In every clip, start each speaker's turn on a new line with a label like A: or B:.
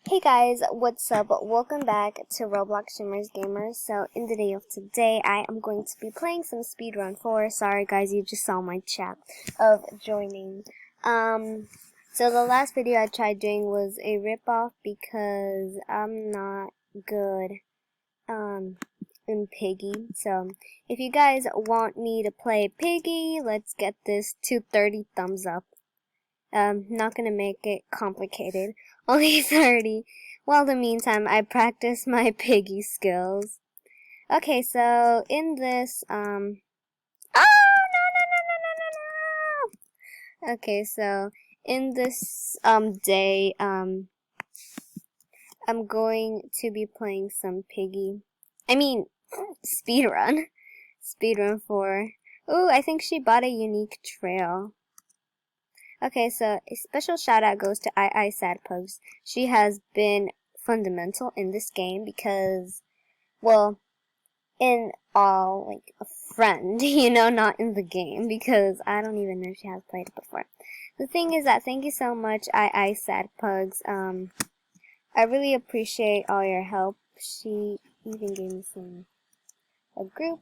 A: Hey guys, what's up? Welcome back to Roblox Shimmers Gamers. So in the day of today, I am going to be playing some Speedrun 4. Sorry guys, you just saw my chat of joining. So the last video I tried doing was a ripoff because I'm not good, in Piggy. So if you guys want me to play Piggy, let's get this to 30 thumbs up. Not gonna make it complicated. Only 30. While in the meantime, I practice my Piggy skills. Okay, so in this, oh, no, no, no, no, no, no, no! Okay, so in this, day, I'm going to be playing some Piggy. Speedrun. Speedrun 4. Ooh, I think she bought a unique trail. Okay, so a special shout out goes to Sadpugs. She has been fundamental in this game because, well, in all, like, a friend, not in the game, because I don't even know if she has played it before. The thing is that, thank you so much, Sadpugs. I really appreciate all your help. She even gave me a group.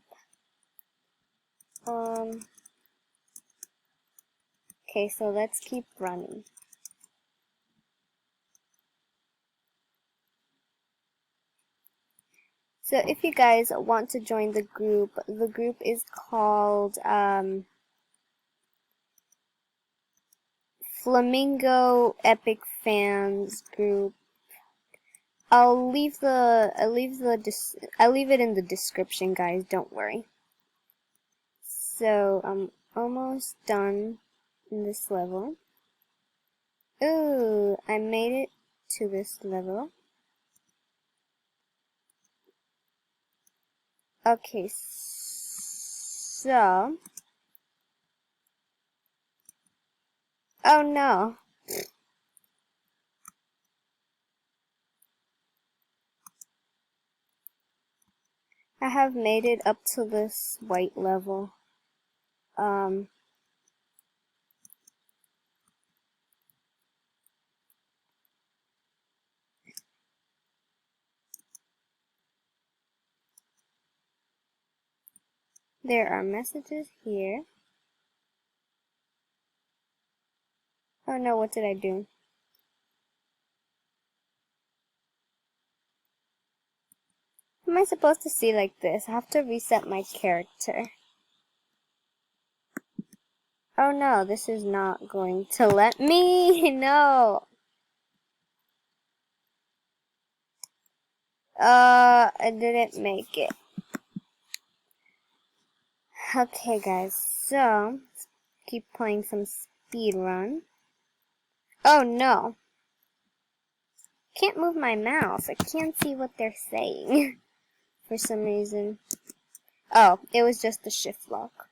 A: Okay, so let's keep running. So if you guys want to join the group is called Flamingo Epic Fans Group. I'll leave it in the description, guys, don't worry. So I'm almost done in this level. Ooh, I made it to this level. Okay, so oh no. I have made it up to this white level. There are messages here. Oh no, what did I do? Am I supposed to see like this? I have to reset my character. Oh no, this is not going to let me. No. I didn't make it. Okay, guys, so let's keep playing some speedrun. Oh no. Can't move my mouse. I can't see what they're saying for some reason. Oh, it was just the shift lock.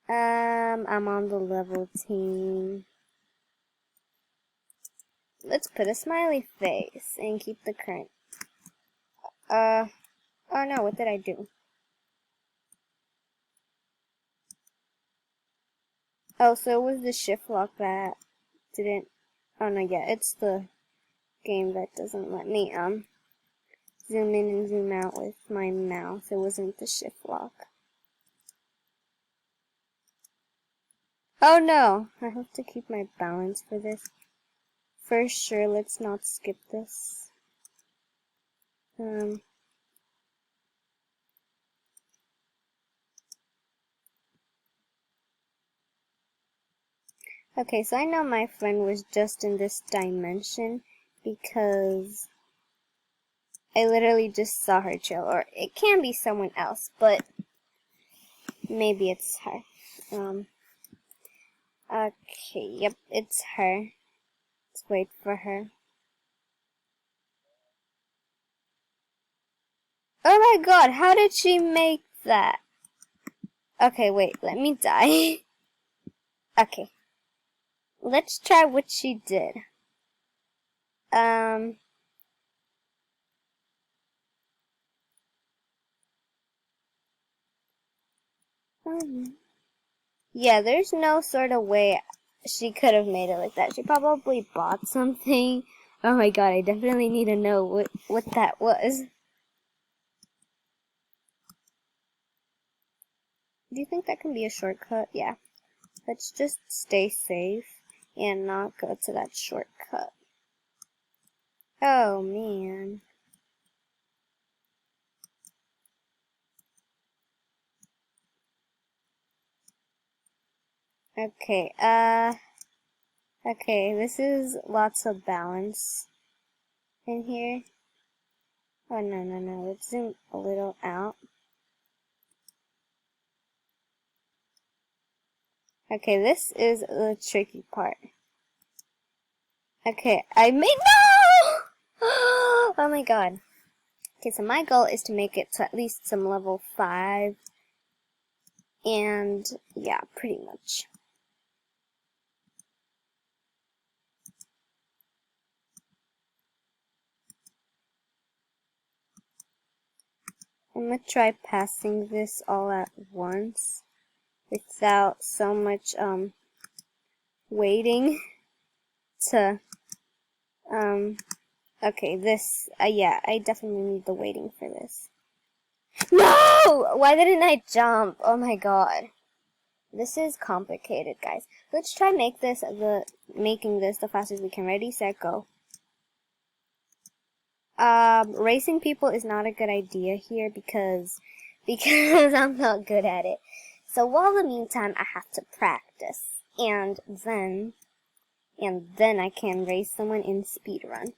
A: I'm on the level team. Let's put a smiley face and keep the current. Oh no, what did I do? Oh, so it was the shift lock that didn't, oh no, yeah, it's the game that doesn't let me, zoom in and zoom out with my mouse. It wasn't the shift lock. Oh no, I have to keep my balance for this. For sure, let's not skip this. Okay, so I know my friend was just in this dimension because I literally just saw her chill, or it can be someone else, but maybe it's her. Okay, yep, it's her. Let's wait for her. Oh my god, how did she make that? Okay, wait, let me die. Okay. Let's try what she did. Yeah, there's no sort of way she could have made it like that. She probably bought something Oh my god, I definitely need to know what that was. Do you think that can be a shortcut? Yeah. Let's just stay safe and not go to that shortcut. Oh man. Okay, okay, this is lots of balance in here. Oh no, let's zoom a little out. Okay, this is the tricky part. Okay, I made no! Oh my god. Okay, so my goal is to make it to at least some level 5. And yeah, pretty much. I'm gonna try passing this all at once without so much waiting to okay, this yeah, I definitely need the waiting for this. No! Why didn't I jump? Oh my god. This is complicated, guys. Let's try making this the fastest we can. Ready, set, go. Racing people is not a good idea here because I'm not good at it. So while in the meantime, I have to practice, and then I can race someone in speedrun.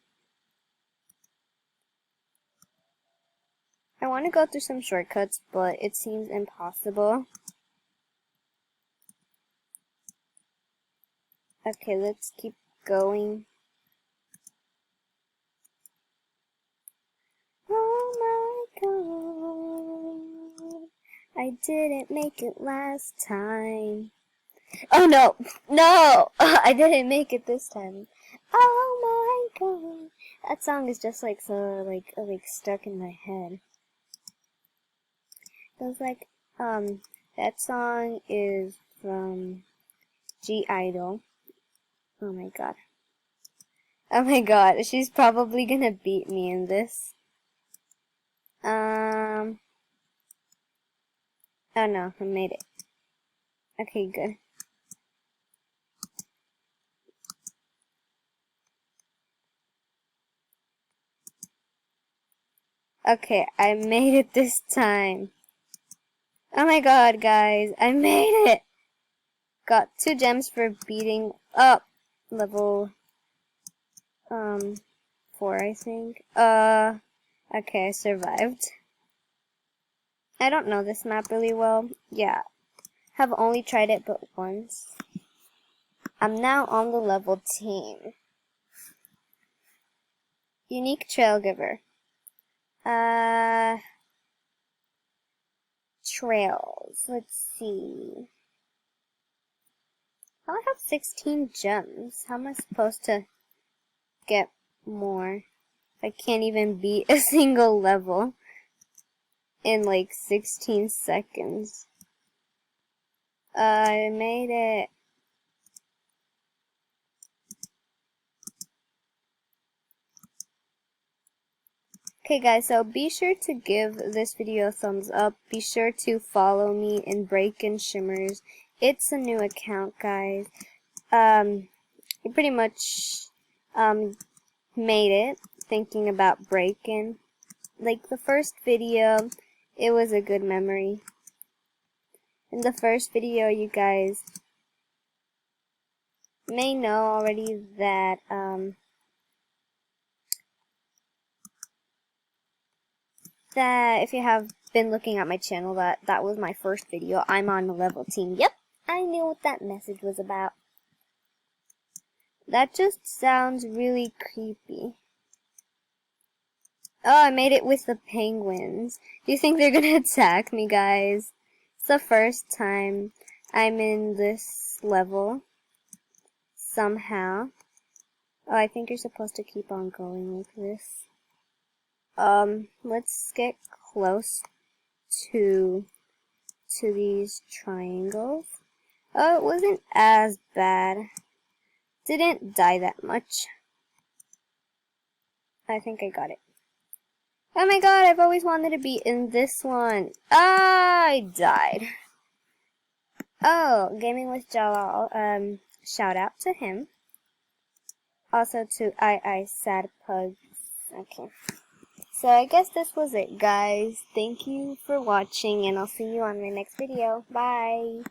A: I want to go through some shortcuts, but it seems impossible. Okay, let's keep going. Oh my god, I didn't make it last time. Oh no, no, I didn't make it this time. Oh my god, that song is just like so like stuck in my head. It was like that song is from (G)I-DLE. Oh my god. Oh my god, she's probably gonna beat me in this. Oh no, I made it. Okay, good. Okay, I made it this time. Oh my god, guys, I made it! Got 2 gems for beating up level 4, I think. Okay, I survived. I don't know this map really well. Yeah, have only tried it but once. I'm now on the level team. Unique Trail Giver. Trails. Let's see. I have 16 gems. How am I supposed to get more? I can't even beat a single level in like 16 seconds. I made it. Okay guys, so be sure to give this video a thumbs up. Be sure to follow me in Break-In Shimmers. It's a new account, guys. I pretty much made it thinking about Break-In. Like the first video, it was a good memory. In the first video, you guys may know already that that if you have been looking at my channel, that was my first video. I'm on the level team. Yep, I knew what that message was about. That just sounds really creepy. Oh, I made it with the penguins. Do you think they're gonna attack me, guys? It's the first time I'm in this level. Somehow. Oh, I think you're supposed to keep on going like this. Let's get close to these triangles. Oh, it wasn't as bad. Didn't die that much. I think I got it. Oh my god, I've always wanted to be in this one. Ah, I died. Oh, Gaming with Jalal, shout out to him. Also to I Sad Pugs. Okay. So I guess this was it, guys. Thank you for watching, and I'll see you on my next video. Bye!